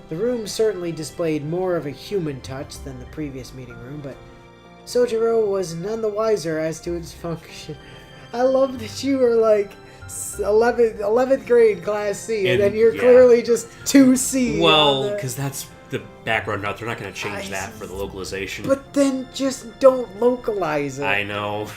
The room certainly displayed more of a human touch than the previous meeting room, but Sojiro was none the wiser as to its function. I love that you were like 11th grade class C, and then you're clearly just 2C. Well, because that's the background note. They're not going to change that for the localization. But then just don't localize it. I know.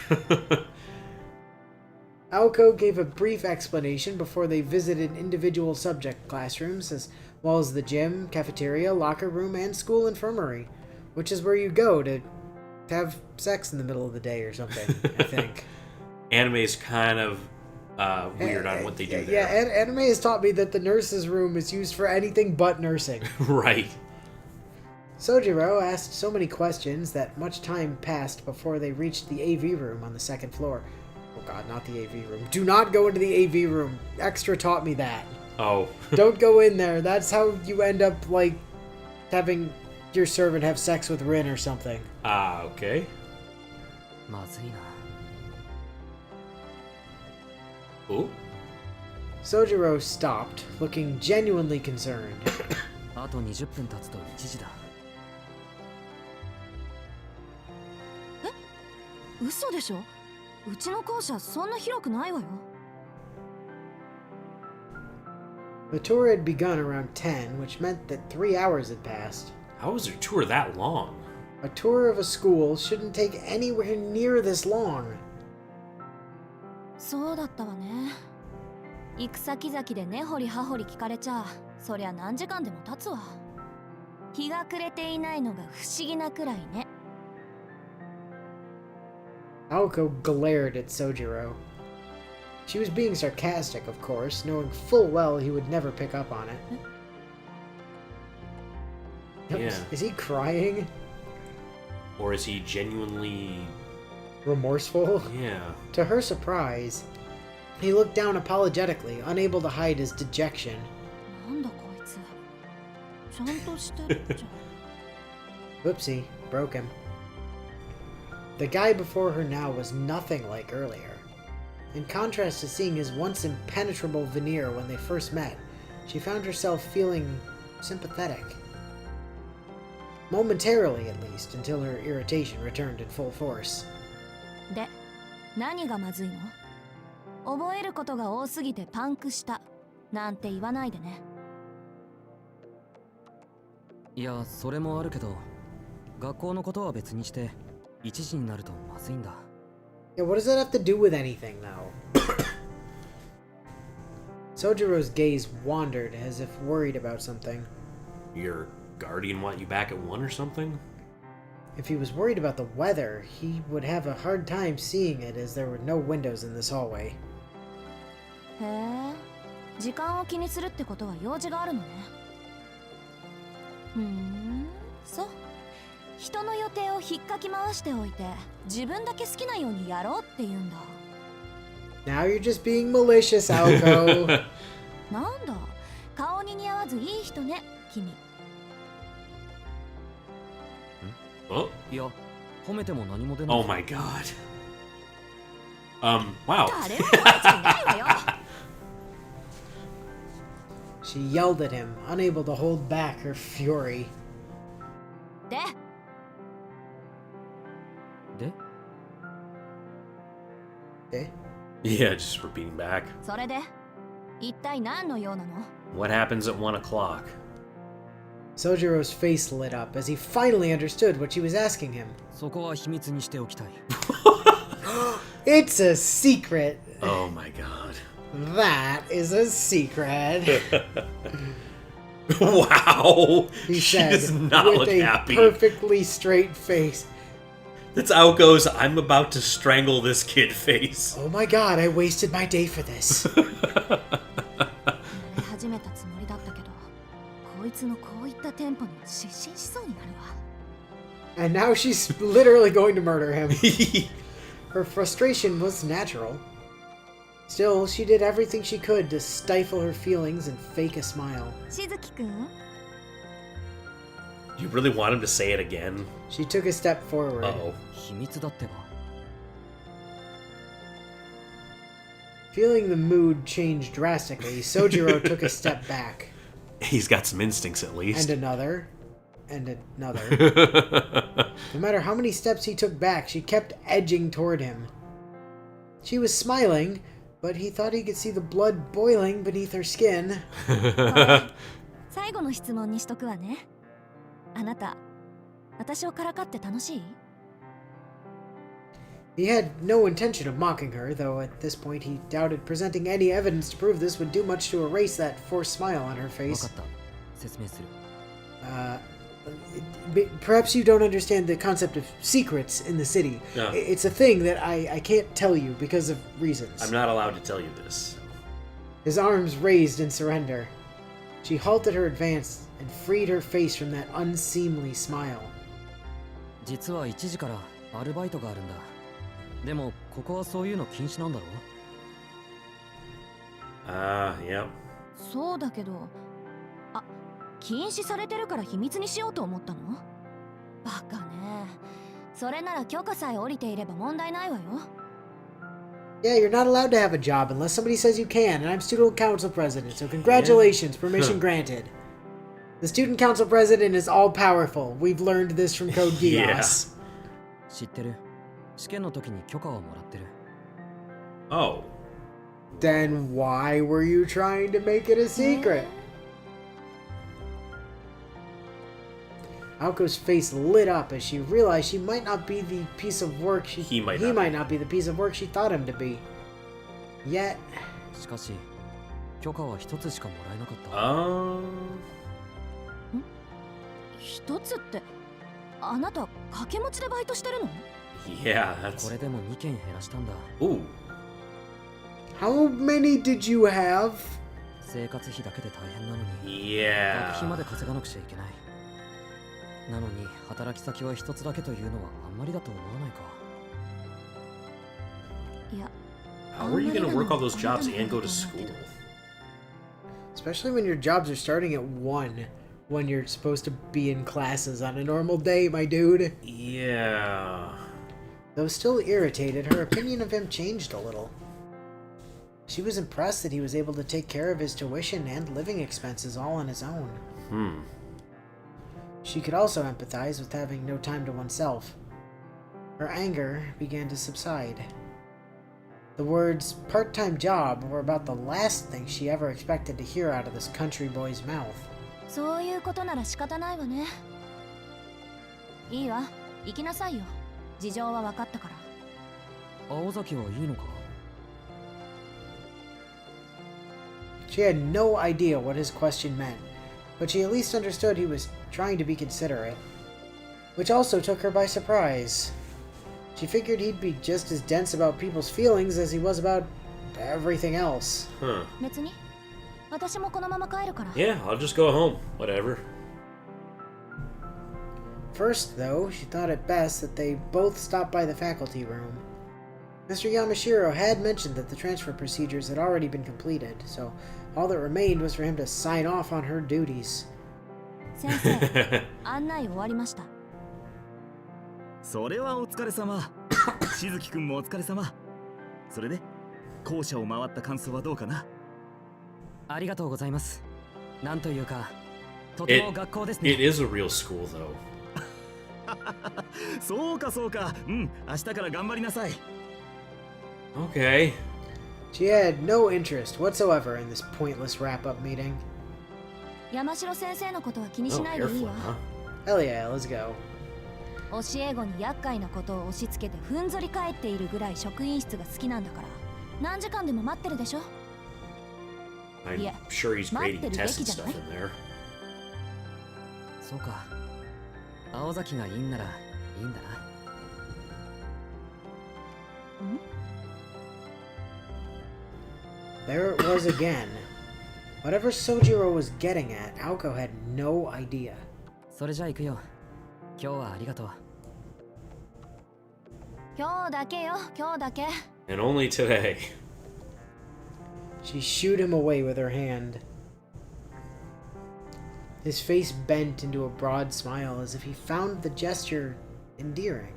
Aoko gave a brief explanation before they visited individual subject classrooms, as well as the gym, cafeteria, locker room, and school infirmary, which is where you go to have sex in the middle of the day or something, I think. Anime is kind of weird on what they do there. Yeah, anime has taught me that the nurse's room is used for anything but nursing. Right. Sojiro asked so many questions that much time passed before they reached the AV room on the second floor. Oh god, not the AV room. Do not go into the AV room. Extra taught me that. Oh. Don't go in there. That's how you end up, like, having your servant have sex with Rin or something. Ah, okay. Ooh. Sojiro stopped, looking genuinely concerned. あと20分経つと1時だ。え？嘘でしょ？うちの校舎そんな広くないわよ。The tour had begun around 10, which meant that 3 hours had passed. How was their tour that long? A tour of a school shouldn't take anywhere near this long. そうだったわね。行く先々で根掘り葉掘り聞かれちゃ、そりゃ何時間でも経つわ。日が暮れていないのが不思議なくらいね。Aoko glared at Sojiro. She was being sarcastic, of course, knowing full well he would never pick up on it. Yeah. Is he crying? Or is he genuinely... remorseful? Yeah. To her surprise, he looked down apologetically, unable to hide his dejection. なんだこいつ。ちゃんとしてるじゃん。Whoopsie, broke him. The guy before her now was nothing like earlier. In contrast to seeing his once impenetrable veneer when they first met, she found herself feeling sympathetic. Momentarily, at least, until her irritation returned in full force. で、何がまずいの？覚えることが多すぎてパンクしたなんて言わないでね。いや、それもあるけど、学校のことは別にして、1時になるとまずいんだ。Yeah, what does that have to do with anything, though? Sojiro's gaze wandered, as if worried about something. Your guardian want you back at 1 or something? If he was worried about the weather, he would have a hard time seeing it as there were no windows in this hallway. へえ、時間を気にするってことは用事があるのね。そう。人の予定を引っかき回しておいて、自分だけ好きなようにやろうって言うんだ。Now you're just being malicious, Aoko. なんだ、顔に似合わずいい人ね、君。Oh? いや、褒めても何も出ない。Oh my god. Wow. 誰も褒めちゃいないわよ。She yelled at him, unable to hold back her fury. でEh? Yeah, just repeating back. それで一体何の用なの？ What happens at 1 o'clock? Sojiro's face lit up as he finally understood what she was asking him. そこは秘密にしておきたい。It's a secret. Oh my god. That is a secret. Wow. He She said does not with look a happy. perfectly straight face. That's Aoko's I'm about to strangle this kid face. Oh my god, I wasted my day for this. 始めたつもりだったけど、こいつのこういったテンポに失神しそうになるわ。And now she's literally going to murder him. Her frustration was natural. Still, she did everything she could to stifle her feelings and fake a smile. しずきくん？ You really want him to say it again? She took a step forward. Uh-oh. 秘密だってば。Feeling the mood change drastically, Sojiro took a step back. He's got some instincts at least. And another. No matter how many steps he took back, she kept edging toward him. She was smiling, but he thought he could see the blood boiling beneath her skin. 最後の質問にしとくわね。あなた、私をからかって楽しい？ He had no intention of mocking her, though at this point he doubted presenting any evidence to prove this would do much to erase that forced smile on her 分 face. かった説明する Perhaps you don't understand the concept of secrets in the city. No. It's a thing that I can't tell you because of reasons. I'm not allowed to tell you this. His arms raised in surrender. She halted her advance and freed her face from that unseemly smile. 実は1時からアルバイトがあるんだでもここはそういうの禁止なんだろ Yeah. そうだけど、あ、禁止されてるから秘密にしようと思ったの？バカね。それなら許可さえ下りていれば問題ないわよ。Yeah, you're not allowed to have a job unless somebody says you can, and I'm student council president, so congratulations, permission granted. The student council president is all-powerful. We've learned this from Code Geass. 知ってる試験の時に許可はもらってる Oh. Then why were you trying to make it a secret? Aoko's face lit up as she realized she might not be the piece of work he might not be the piece of work she thought him to be. Yet, しかし許可は一つしかもらえなかった 一つって、あなた掛け持ちでバイトしてるの？ Yeah, that's... これでも2件減らしたんだ Ooh. how many did you have? 生活費だけで大変なのに Yeah. 学費まで稼がなくちゃいけないなのに働き先は一つだけというのはあんまりだと思わないかいや、 How are you gonna work all those jobs and go to school? Especially when your jobs are starting at 1, when you're supposed to be in classes on a normal day, my dude. Yeah. Though still irritated, her opinion of him changed a little. She was impressed that he was able to take care of his tuition and living expenses all on his own. She could also empathize with having no time to oneself. Her anger began to subside. The words part-time job were about the last thing she ever expected to hear out of this country boy's mouth. そういうことなら仕方ないわね。いいわ、行きなさいよ。事情は分かったから。青崎はいいのか She had no idea what his question meant, but she at least understood he was trying to be considerate, which also took her by surprise. She figured he'd be just as dense about people's feelings as he was about everything else. Huh. 別に私もこのまま帰るから。 Yeah, I'll just go home. Whatever. First, though, she thought it best that they both stop by the faculty room. Mr. Yamashiro had mentioned that the transfer procedures had already been completed, so all that remained was for him to sign off on her duties. 先生、案内終わりました。それはお疲れ様しずきくんもお疲れ様それで校舎を回った感想はどうかなありがとうございますなんというかとても学校ですね It is a real school, though. そうかそうかうん明日から頑張りなさい Okay. She had no interest whatsoever in this pointless wrap-up meeting. 山城先生のことは気にし Oh, ないでいい careful, わ。 huh? Hell yeah, let's go. 教え子に厄介なことを押し付けてふんぞり返っているぐらい職員室が好きなんだから。何時間でも待ってるでしょ。 I'm Yeah. sure he's grading Matteru tests and beki stuff in there. そうか青崎がいいんならいいんだな There it was again. Whatever Sojiro was getting at, Aoko had no idea. それじゃあ行くよ今日はありがとう今日だけよ、今日だけ。 And only today. She shooed him away with her hand. His face bent into a broad smile as if he found the gesture endearing.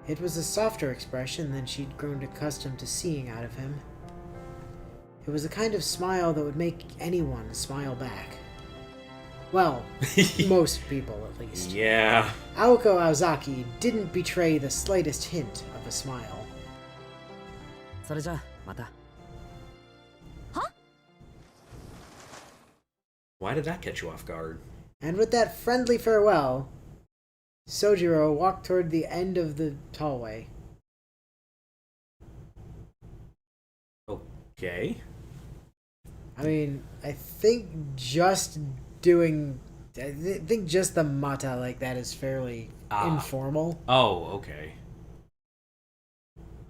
It was a softer expression than she'd grown accustomed to seeing out of him. It It was the kind of smile that would make anyone smile back. Well, most people at least. Yeah. Aoko Aozaki didn't betray the slightest hint of a smile. それじゃあまた。 Why did that catch you off guard? And with that friendly farewell, Sojiro walked toward the end of the hallway. Okay. I mean, I think just doing... I think just the mata like that is fairly informal. Oh, okay.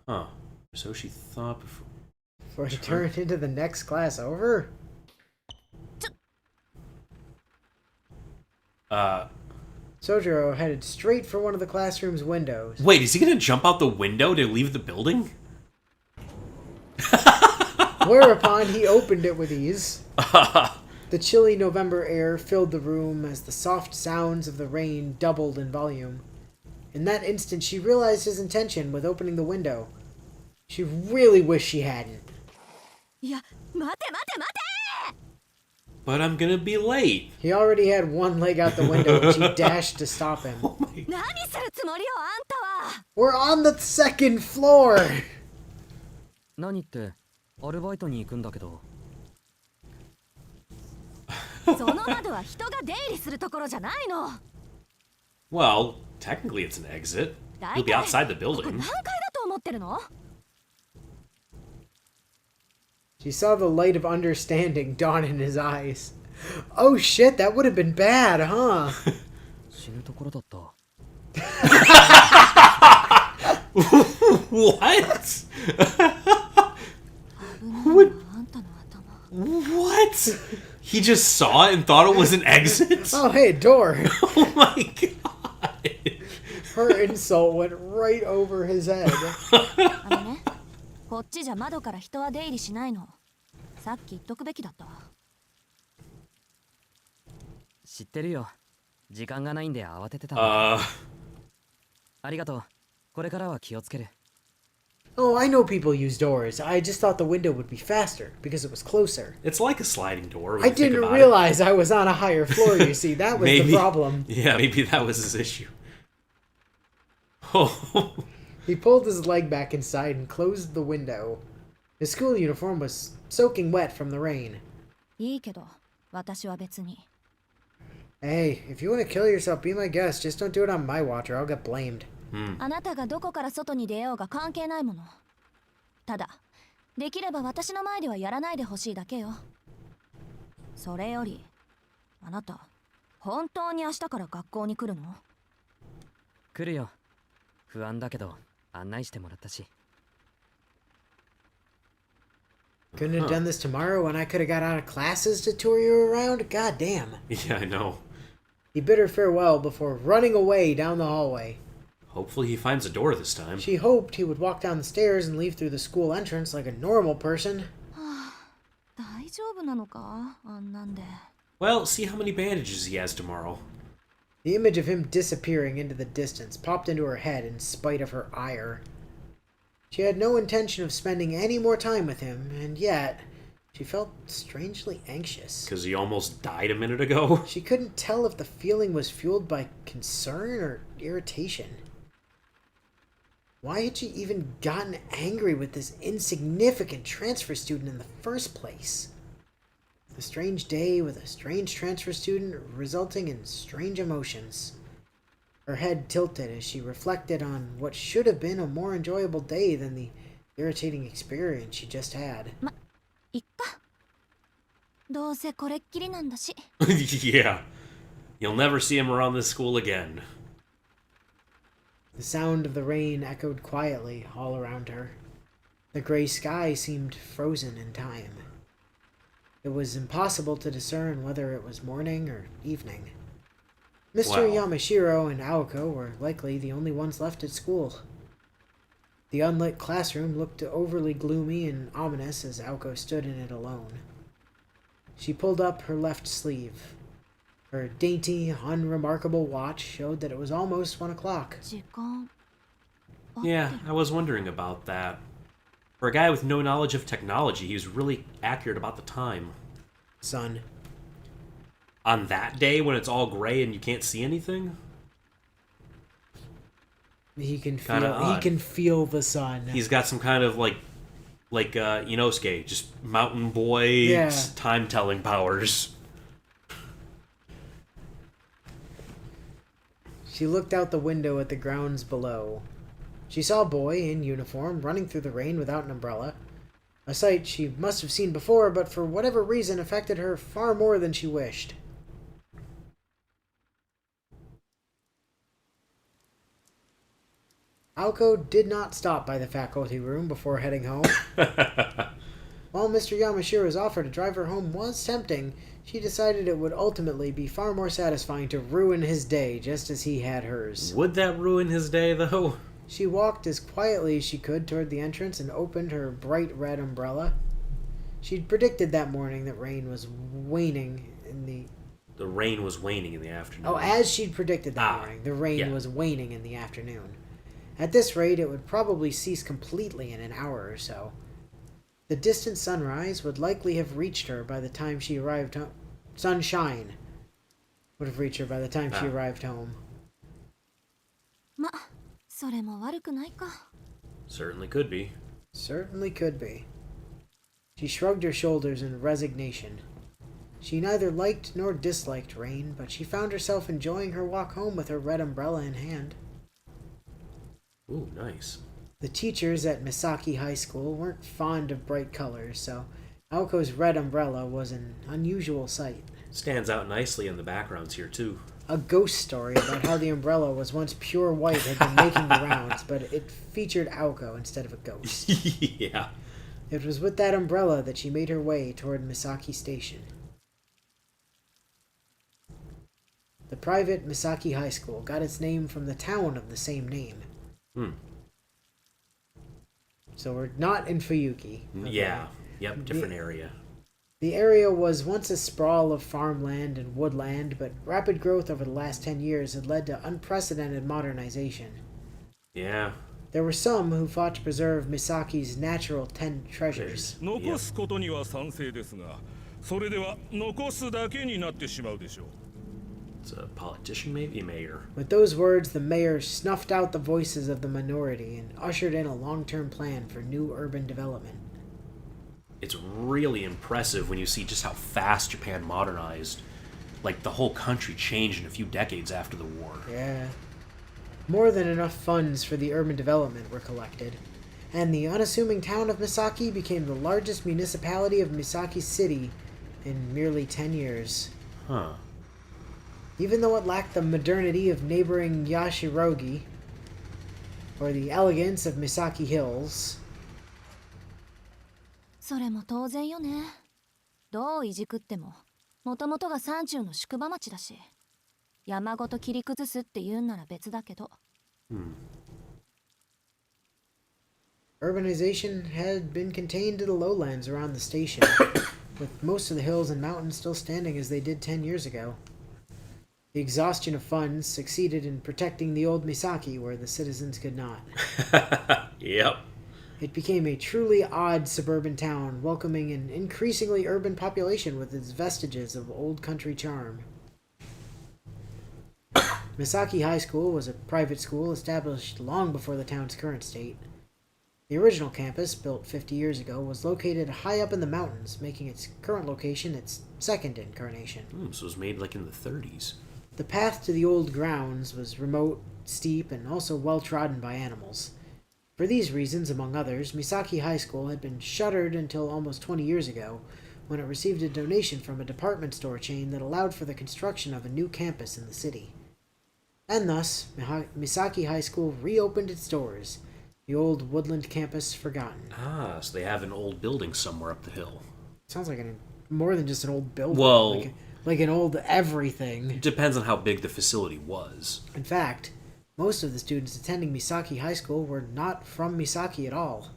Huh. So she thought before... For it to turn into the next class over? Sojiro headed straight for one of the classroom's windows. Wait, is he gonna jump out the window to leave the building? Whereupon he opened it with ease. The chilly November air filled the room as the soft sounds of the rain doubled in volume. In that instant, she realized his intention with opening the window. She really wished she hadn't. Yeah, mate. But I'm gonna be late. He already had one leg out the window and she dashed to stop him. Oh my... 何するつもりよあんたは。 We're on the second floor! 何ってアルバイトに行くんだけど。その窓は人が出入りするところじゃないの。 Well, technically it's an exit. You'll be outside the ここ building. 何階だと思ってるの？ She saw the light of understanding dawn in his eyes. Oh shit, that would have been bad, huh? 死ぬところだった。 What? 危ないなあんたの頭。 What? He just saw it and thought it was an exit? Oh hey, door! Oh my god. Her insult went right over his head. あのね、こっちじゃ窓から人は出入りしないの。さっき言っとくべきだったわ。知ってるよ。時間がないんで慌ててたんだ。ありがとう。これからは気をつける。 Oh, I know people use doors. I just thought the window would be faster because it was closer. It's like a sliding door. when I you think didn't about realize I was on a higher floor, you see. That was Maybe. the problem. Yeah, maybe that was his issue. Oh. He pulled his leg back inside and closed the window. His school uniform was soaking wet from the rain. いいけど、私は別に。 Hey, if you want to kill yourself, be my guest. Just don't do it on my watch or I'll get blamed. あなたがどこから外に出ようが関係ないもの。ただ、できれば私の前ではやらないでほしいだけよ。それより、あなた、本当に明日から学校に来るの？来るよ。不安だけど案内してもらったし。 Couldn't have done this tomorrow when I could have got out of classes to tour you around? God damn. Yeah, I know. He bid her farewell before running away down the hallway. Hopefully he finds a door this time. She hoped he would walk down the stairs and leave through the school entrance like a normal person. 大丈夫なのか？あんなんで。 Well, see how many bandages he has tomorrow. The image of him disappearing into the distance popped into her head in spite of her ire. She had no intention of spending any more time with him, and yet she felt strangely anxious. Because he almost died a minute ago. She couldn't tell if the feeling was fueled by concern or irritation. Why had she even gotten angry with this insignificant transfer student in the first place? A strange day with a strange transfer student resulting in strange emotions. Her head tilted as she reflected on what should have been a more enjoyable day than the irritating experience she just had. いっか。どうせこれっきりなんだし。 Yeah. You'll never see him around this school again. The sound of the rain echoed quietly all around her. The gray sky seemed frozen in time. It was impossible to discern whether it was morning or evening. Mr. Wow. Yamashiro and Aoko were likely the only ones left at school. The unlit classroom looked overly gloomy and ominous as Aoko stood in it alone. She pulled up her left sleeve. Her dainty, unremarkable watch showed that it was almost 1 o'clock. 時間。 Yeah, I was wondering about that. For a guy with no knowledge of technology, he was really accurate about the time. Sun. On that day when it's all gray and you can't see anything? He can Kinda feel. He odd. can feel the sun. He's got some kind of like Inosuke, just mountain boy Yeah. time-telling powers. She looked out the window at the grounds below. She saw a boy in uniform running through the rain without an umbrella. A sight she must have seen before, but for whatever reason affected her far more than she wished. Aoko did not stop by the faculty room before heading home. While Mr. Yamashira's offer to drive her home was tempting, she decided it would ultimately be far more satisfying to ruin his day just as he had hers. Would that ruin his day, though? She walked as quietly as she could toward the entrance and opened her bright red umbrella. She'd predicted that morning that rain was waning in the... The rain was waning in the afternoon. Oh, as she'd predicted that morning, the rain was waning in the afternoon. At this rate, it would probably cease completely in an hour or so. The distant sunrise would likely have reached her by the time she arrived home. Sunshine would have reached her by the time she arrived home. ま、それも悪くないか。 Certainly could be. Certainly could be. She shrugged her shoulders in resignation. She neither liked nor disliked rain, but she found herself enjoying her walk home with her red umbrella in hand. Ooh, nice. The teachers at Misaki High School weren't fond of bright colors, so Aoko's red umbrella was an unusual sight. Stands out nicely in the backgrounds here, too. A ghost story about how the umbrella was once pure white had been making the rounds, but it featured Aoko instead of a ghost. Yeah. It was with that umbrella that she made her way toward Misaki Station. The private Misaki High School got its name from the town of the same name. So we're not in Fuyuki. Okay. Yeah. Yep, different area. The area was once a sprawl of farmland and woodland, but rapid growth over the last 10 years had led to unprecedented modernization. Yeah. There were some who fought to preserve Misaki's natural 10 treasures. 残すことには賛成ですが、それでは残すだけになってしまうでしょう。 It's a politician, maybe? Mayor. With those words, the mayor snuffed out the voices of the minority and ushered in a long-term plan for new urban development. It's really impressive when you see just how fast Japan modernized. Like, the whole country changed in a few decades after the war. Yeah. More than enough funds for the urban development were collected, and the unassuming town of Misaki became the largest municipality of Misaki City in merely 10 years. Huh. Even though it lacked the modernity of neighboring Yashirogi, or the elegance of Misaki Hills, それも当然よね。どういじくっても、もともとが山中の宿場町だし、山ごと切り崩すって言うんなら別だけど。urbanization had been contained to the lowlands around the station, with most of the hills and mountains still standing as they did 10 years ago. The exhaustion of funds succeeded in protecting the old Misaki where the citizens could not. Yep. It became a truly odd suburban town, welcoming an increasingly urban population with its vestiges of old country charm. Misaki High School was a private school established long before the town's current state. The original campus, built 50 years ago, was located high up in the mountains, making its current location its second incarnation. So it was made like in the 30s. The path to the old grounds was remote, steep, and also well-trodden by animals. For these reasons, among others, Misaki High School had been shuttered until almost 20 years ago, when it received a donation from a department store chain that allowed for the construction of a new campus in the city. And thus, Misaki High School reopened its doors, the old woodland campus forgotten. Ah, so they have an old building somewhere up the hill. Sounds like more than just an old building. Well, like an old everything. It depends on how big the facility was. In fact, most of the students attending Misaki High School were not from Misaki at all.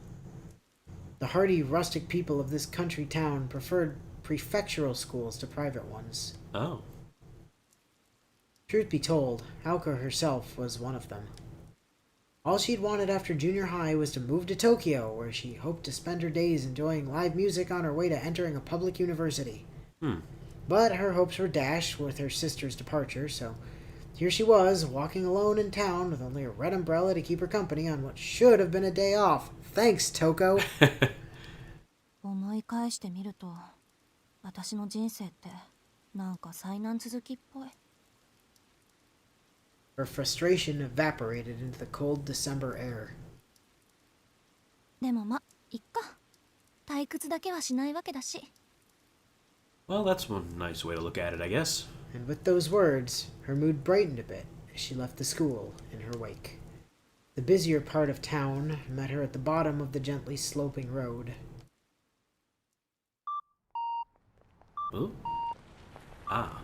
The hardy, rustic people of this country town preferred prefectural schools to private ones. Oh. Truth be told, Aoko herself was one of them. All she'd wanted after junior high was to move to Tokyo, where she hoped to spend her days enjoying live music on her way to entering a public university. But her hopes were dashed with her sister's departure, so here she was, walking alone in town with only a red umbrella to keep her company on what should have been a day off. Thanks, Toko. 思い返してみると、私の人生ってなんか災難続きっぽい。Her frustration evaporated into the cold December air. でもま、いっか。退屈だけはしないわけだし。Well, that's one nice way to look at it, I guess. And with those words, her mood brightened a bit as she left the school in her wake. The busier part of town met her at the bottom of the gently sloping road. Ooh. Ah.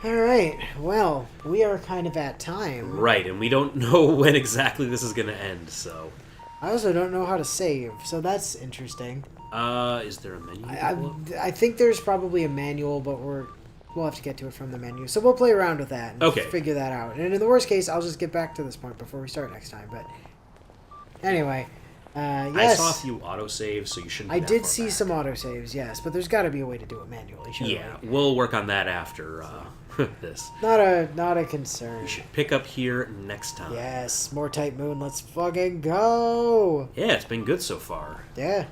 Alright, well, we are kind of at time. Right, and we don't know when exactly this is going to end, so... I also don't know how to save, so that's interesting. Is there a menu? I think there's probably a manual, but we'll have to get to it from the menu. So we'll play around with that and figure that out. And in the worst case, I'll just get back to this point before we start next time. But anyway, yes. I saw a few autosaves, so you shouldn't be I that did far see back. some autosaves, yes, but there's got to be a way to do it manually. Surely. Yeah, we'll work on that after this. Not a concern. We should pick up here next time. Yes, more Type Moon. Let's fucking go. Yeah, it's been good so far. Yeah.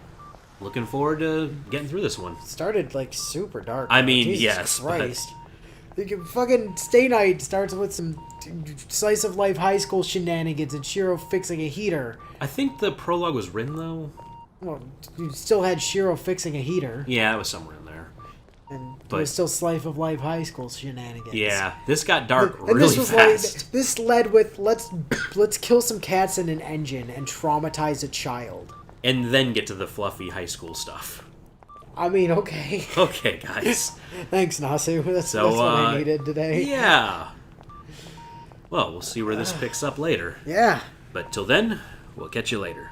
Looking forward to getting through this one. Started like super dark. I mean, Jesus yes, Christ. Fucking Stay Night starts with some slice of life high school shenanigans and Shiro fixing a heater. I think the prologue was written though. Well, you still had Shiro fixing a heater. Yeah, it was somewhere in there. And But- it was still slice of life high school shenanigans. Yeah, this got dark And really this was fast. like this led with let's kill some cats in an engine and traumatize a child. And then get to the fluffy high school stuff. I mean, okay. Okay, guys. Thanks, Nasu. That's what I needed today. Yeah. Well, we'll see where this picks up later. Yeah. But till then, we'll catch you later.